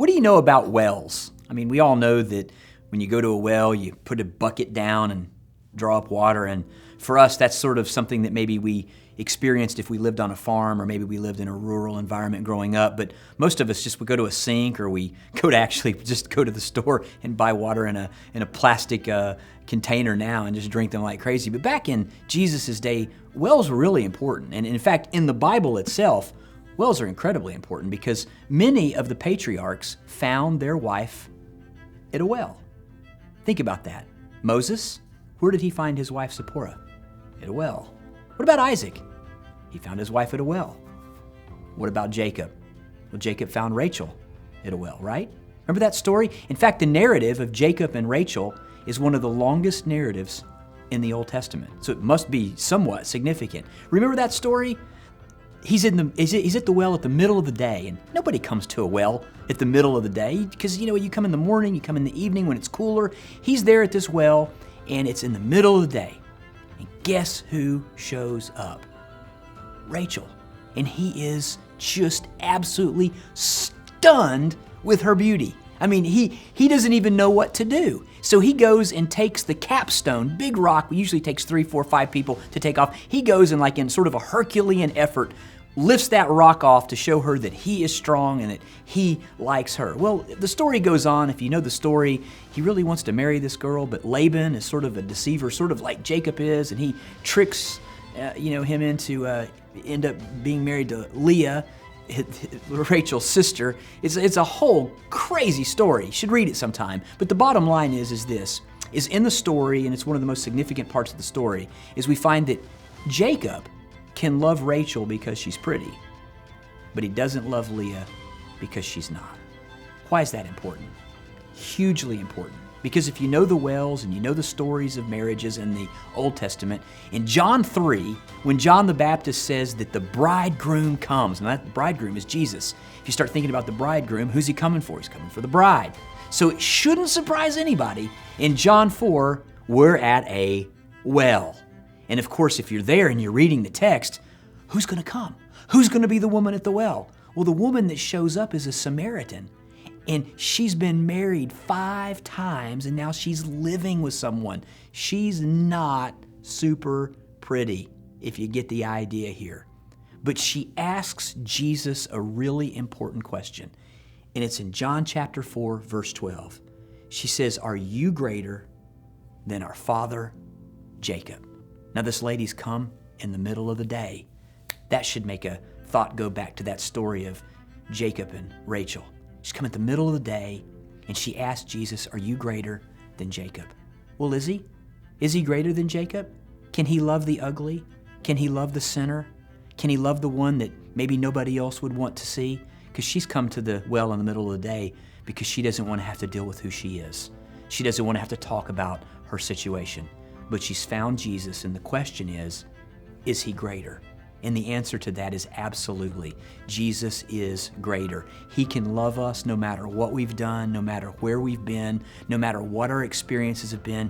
What do you know about wells? I mean, we all know that when you go to a well, you put a bucket down and draw up water. And for us, that's sort of something that maybe we experienced if we lived on a farm or maybe we lived in a rural environment growing up. But most of us just would go to a sink or we go to the store and buy water in a plastic container now and just drink them like crazy. But back in Jesus' day, wells were really important. And in fact, in the Bible itself, wells are incredibly important because many of the patriarchs found their wife at a well. Think about that. Moses, where did he find his wife Zipporah? At a well. What about Isaac? He found his wife at a well. What about Jacob? Well, Jacob found Rachel at a well, right? Remember that story? In fact, the narrative of Jacob and Rachel is one of the longest narratives in the Old Testament. So it must be somewhat significant. Remember that story? He's at the well at the middle of the day, and nobody comes to a well at the middle of the day because, you come in the morning, you come in the evening when it's cooler. He's there at this well, and it's in the middle of the day. And guess who shows up? Rachel. And he is just absolutely stunned with her beauty. I mean, he doesn't even know what to do. So he goes and takes the capstone, big rock, usually takes 3, 4, 5 people to take off. He goes and in sort of a Herculean effort, lifts that rock off to show her that he is strong and that he likes her. Well, the story goes on. If you know the story, he really wants to marry this girl, but Laban is sort of a deceiver, sort of like Jacob is, and he tricks him into end up being married to Leah, Rachel's sister. It's a whole crazy story. You should read it sometime. But the bottom line is in the story, and it's one of the most significant parts of the story, is we find that Jacob can love Rachel because she's pretty, but he doesn't love Leah because she's not. Why is that important? Hugely important. Because if you know the wells and you know the stories of marriages in the Old Testament, in John 3, when John the Baptist says that the bridegroom comes, and that bridegroom is Jesus. If you start thinking about the bridegroom, who's he coming for? He's coming for the bride. So it shouldn't surprise anybody. In John 4, we're at a well. And of course, if you're there and you're reading the text, who's going to come? Who's going to be the woman at the well? Well, the woman that shows up is a Samaritan. And she's been married 5 times, and now she's living with someone. She's not super pretty, if you get the idea here. But she asks Jesus a really important question, and it's in John chapter 4, verse 12. She says, "Are you greater than our father Jacob?" Now, this lady's come in the middle of the day. That should make a thought go back to that story of Jacob and Rachel. She's come at the middle of the day, and she asked Jesus, "Are you greater than Jacob?" Well, is he? Is he greater than Jacob? Can he love the ugly? Can he love the sinner? Can he love the one that maybe nobody else would want to see? Because she's come to the well in the middle of the day because she doesn't want to have to deal with who she is. She doesn't want to have to talk about her situation. But she's found Jesus, and the question is he greater? And the answer to that is absolutely. Jesus is greater. He can love us no matter what we've done, no matter where we've been, no matter what our experiences have been.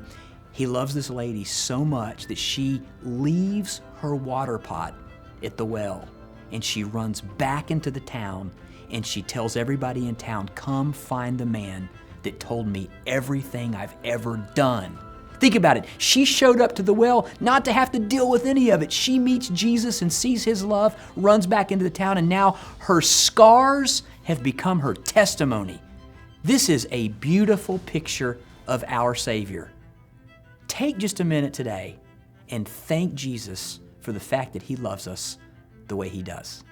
He loves this lady so much that she leaves her water pot at the well, and she runs back into the town, and she tells everybody in town, "Come find the man that told me everything I've ever done." Think about it. She showed up to the well not to have to deal with any of it. She meets Jesus and sees his love, runs back into the town, and now her scars have become her testimony. This is a beautiful picture of our Savior. Take just a minute today and thank Jesus for the fact that he loves us the way he does.